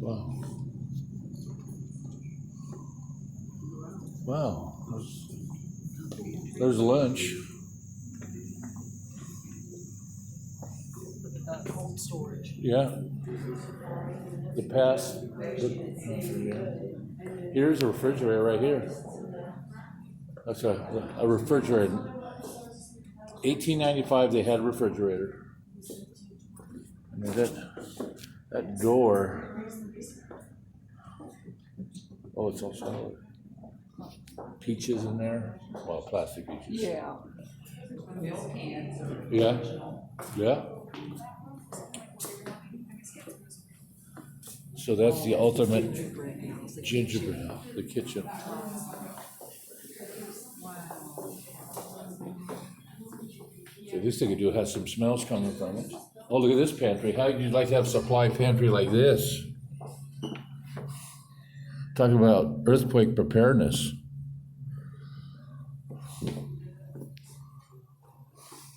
Wow. Wow. There's lunch. Cold storage. Yeah. Here's a refrigerator right here. That's a refrigerator. 1895 they had a refrigerator. I mean that door. Oh, it's all solid. Peaches in there. Well, plastic peaches. Yeah. Milk cans. Yeah. Yeah. So that's the ultimate gingerbread house, the kitchen. So this thing could do has some smells coming from it. Oh, look at this pantry. How would you like to have a supply pantry like this? Talking about earthquake preparedness.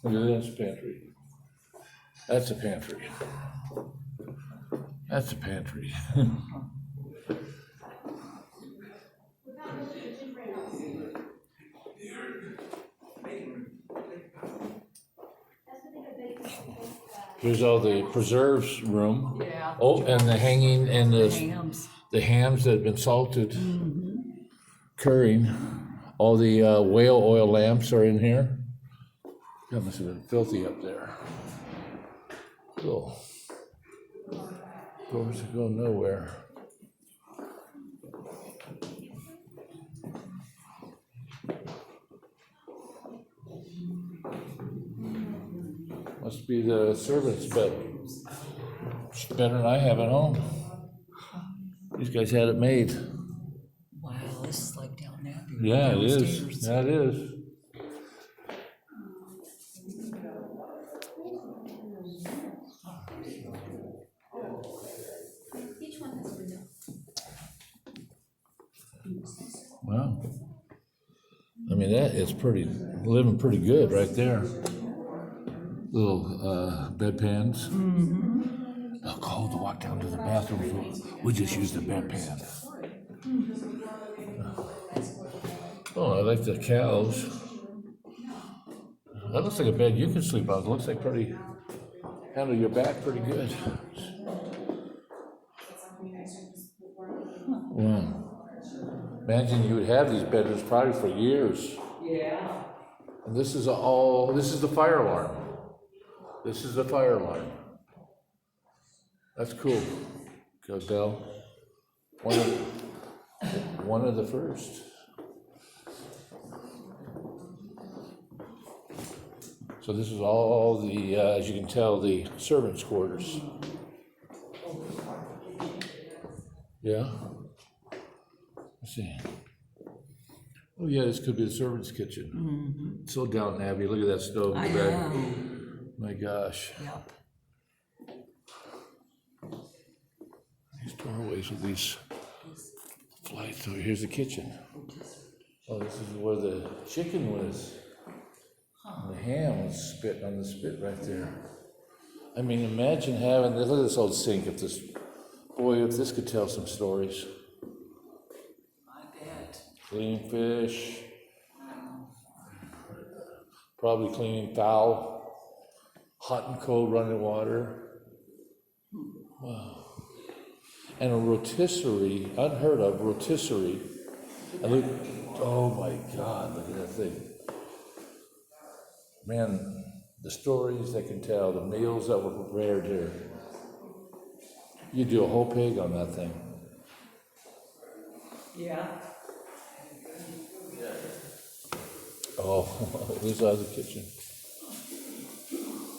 Look at this pantry. That's a pantry. That's a pantry. Here's all the preserves room. Yeah. Oh, and the hanging and Hams. the hams that have been salted, curing. All the whale oil lamps are in here. That must have been filthy up there. Cool. Doors that go nowhere. Must be the servant's bed. It's better than I have at home. These guys had it made. Wow, this is like down there. Yeah, it is. Downstairs. Yeah, it is. Wow. I mean, that is living pretty good right there. Little bedpans. Oh, cold to walk down to the bathroom. We just use the bedpan. Oh, I like the cows. That looks like a bed you can sleep on. It looks like handle your back pretty good. Wow. Imagine you would have these bedrooms probably for years. Yeah. And this is the fire alarm. This is the fire alarm. That's cool. Go Bell. One of the first. So this is all the, as you can tell, the servants' quarters. Yeah. Let's see. Oh yeah, this could be the servants' kitchen. It's so Downton Abbey. Look at that stove in the back. My gosh. Yep. These doorways with these flights. So here's the kitchen. Oh, this is where the chicken was. And the ham was spit on the spit right there. I mean, imagine having this. Look at this old sink. If this could tell some stories. I bet. Clean fish. Probably cleaning fowl. Hot and cold running water. Wow. And a rotisserie, unheard of rotisserie. And look, oh my God, look at that thing. Man, the stories they can tell, the meals that were prepared here. You do a whole pig on that thing. Yeah. Oh, this is the kitchen.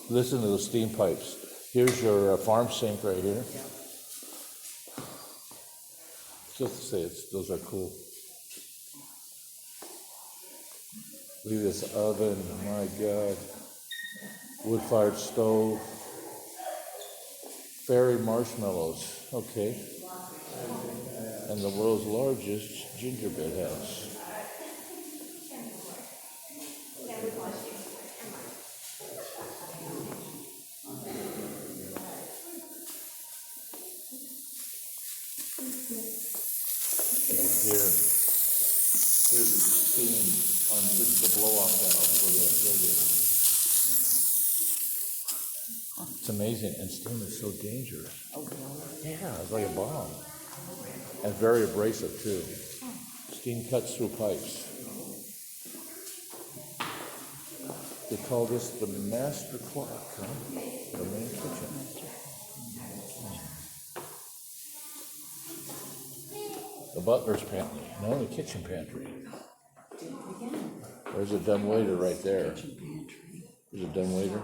Listen to the steam pipes. Here's your farm sink right here. Yeah. Just to say, those are cool. Look at this oven, my God. Wood-fired stove. Fairy marshmallows, okay. And the world's largest gingerbread house. here. Here's the steam on, this is the blow-off valve for the radiator. It's amazing, and steam is so dangerous. Oh, really? Yeah, it's like a bomb. And very abrasive too. Steam cuts through pipes. They call this the master clock, huh? The main kitchen. The butler's pantry, no, the kitchen pantry. There's a dumbwaiter right there. There's a dumbwaiter.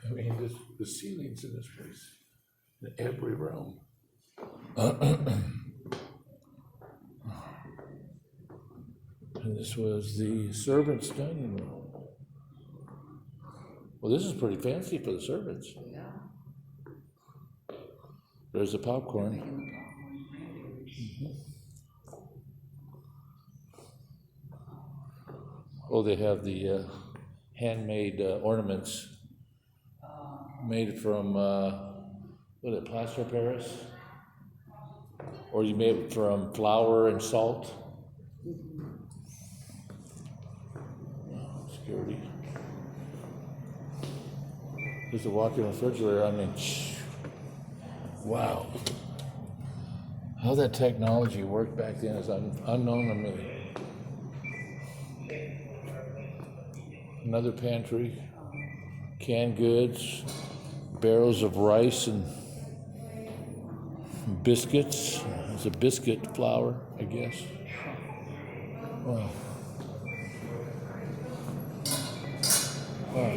I mean, the ceilings in this place, in every room. And this was the servants' dining room. Well, this is pretty fancy for the servants. Yeah. There's the popcorn. Oh, they have the handmade ornaments made from, what is it, plaster of Paris? Or you made it from flour and salt? Security. There's a walk-in refrigerator. I mean, wow. How that technology worked back then is unknown to me. Another pantry, canned goods, barrels of rice and biscuits. It's a biscuit flour, I guess. Wow. Wow.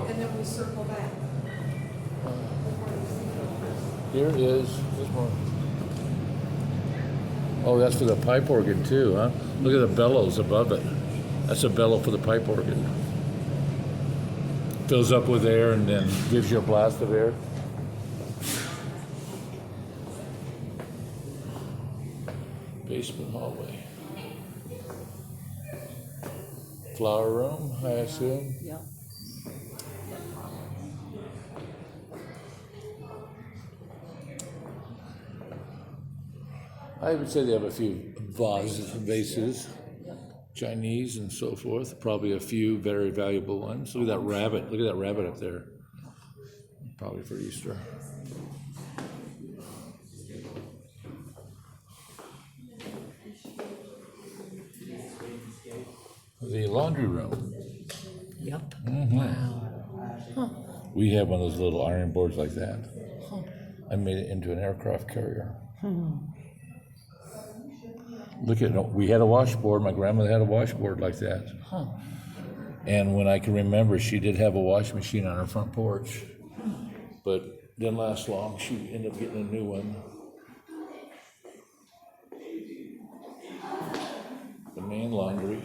And then we circle back. Here is this one. Oh, that's for the pipe organ too, huh? Look at the bellows above it. That's a bellow for the pipe organ. Fills up with air and then gives you a blast of air. Basement hallway. Flower room, I assume. Yep. I would say they have a few vases, Chinese and so forth. Probably a few very valuable ones. Look at that rabbit. Look at that rabbit up there. Probably for Easter. The laundry room. Yep. Mm-hmm. Wow. We have one of those little iron boards like that. I made it into an aircraft carrier. Look at it. We had a washboard. My grandmother had a washboard like that. Huh. And when I can remember, she did have a washing machine on her front porch, but didn't last long. She ended up getting a new one. The main laundry.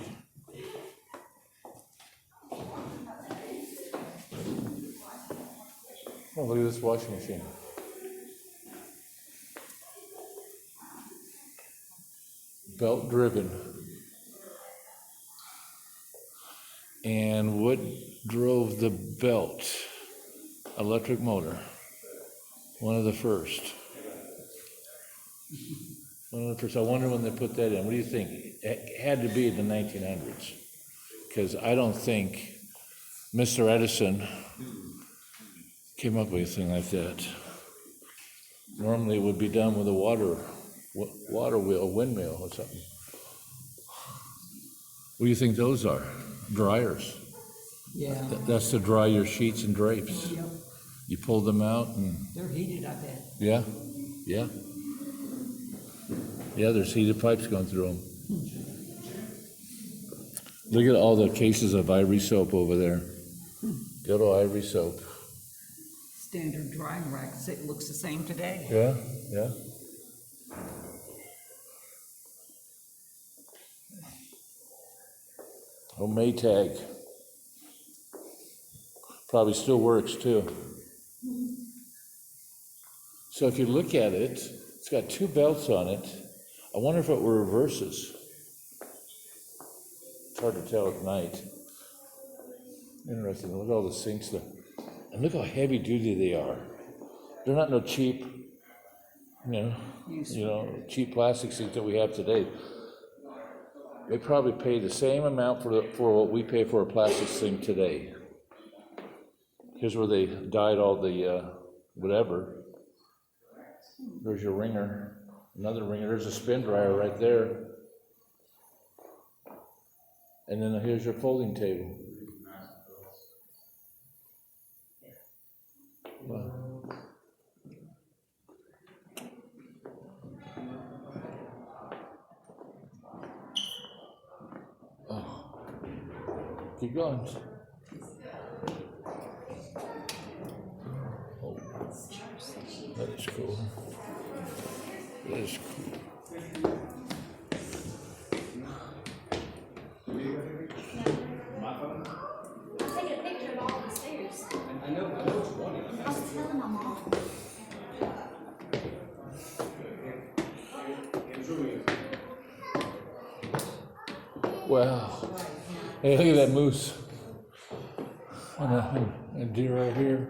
Oh, look at this washing machine. Belt driven. And what drove the belt? Electric motor. One of the first. One of the first. I wonder when they put that in. What do you think? It had to be in the 1900s. Because I don't think Mr. Edison came up with anything like that. Normally it would be done with a water wheel, a windmill or something. What do you think those are? Dryers. Yeah. That's to dry your sheets and drapes. Yep. You pull them out and They're heated, I bet. yeah. Yeah, there's heated pipes going through them. Look at all the cases of Ivory soap over there. Good old Ivory soap. Standard drying racks. It looks the same today. Yeah. Oh, Maytag. Probably still works too. So if you look at it, it's got two belts on it. I wonder if it were reverses. It's hard to tell at night. Interesting. Look at all the sinks there. And look how heavy duty they are. They're not no cheap, cheap plastic seats that we have today. They probably pay the same amount for what we pay for a plastic thing today. Here's where they dyed all the whatever. There's your wringer, another wringer. There's a spin dryer right there. And then here's your folding table. Wow. Oh. Keep going. Oh. That is cool. That is cool. Take a picture of all the stairs. I know which one. I was telling my mom. Wow. Hey, look at that moose. And a deer right here.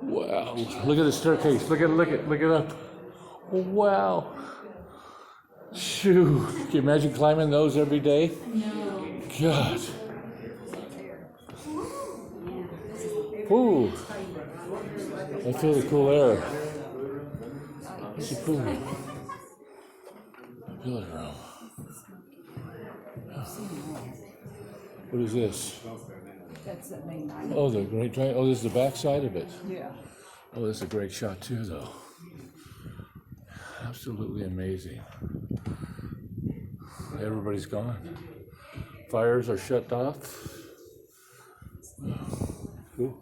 Wow. Look at the staircase. Look it up. Wow. Shoo. Can you imagine climbing those every day? No. God. Ooh. I feel the cool air. It's a cool pillar room. What is this? That's the main item. Oh, the great drain. Oh, this is the back side of it. Yeah. Oh, this is a great shot too, though. Absolutely amazing. Everybody's gone. Fires are shut off. Cool.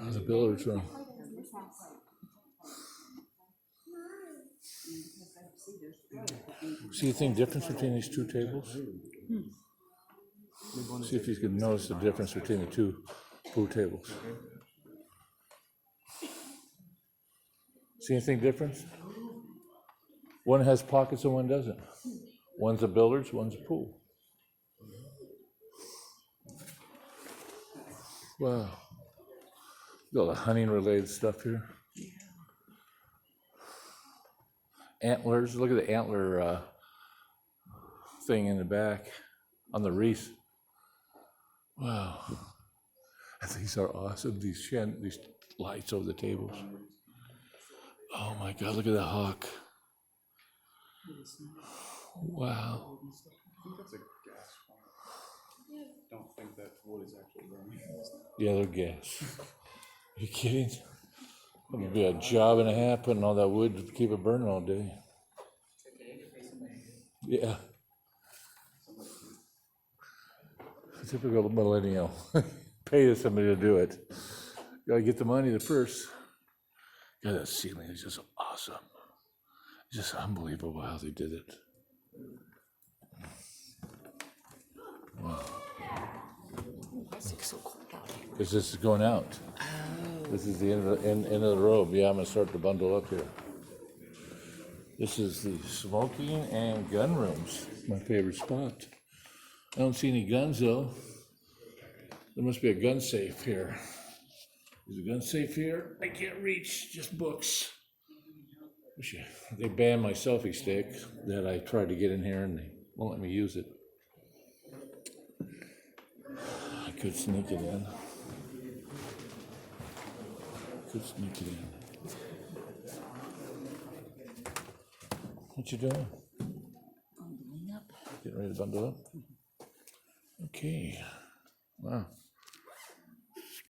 Oh, the billiards room. See anything difference between these two tables? See if you can notice the difference between the two pool tables. See anything different? One has pockets and one doesn't. One's a billiards, one's a pool. Wow. Got all the hunting related stuff here. Antlers, look at the antler thing in the back on the wreath. Wow. These are awesome, these lights over the tables. Oh my God, look at the hawk. Wow. I think that's a gas fire. Don't think that wood is actually burning. Yeah, they're gas. Are you kidding? It would be a job and a half putting all that wood to keep it burning all day. Yeah. Typical millennial. Pay somebody to do it. Gotta get the money first. God, that ceiling is just awesome. It's just unbelievable how they did it. Wow. This looks so cool out here. This is going out. This is the end of the robe. Yeah, I'm gonna start to bundle up here. This is the smoking and gun rooms. My favorite spot. I don't see any guns though. There must be a gun safe here. There's a gun safe here. I can't reach, just books. They banned my selfie stick that I tried to get in here and they won't let me use it. I could sneak it in. What you doing? Bundling up. Getting ready to bundle up? Okay. Wow.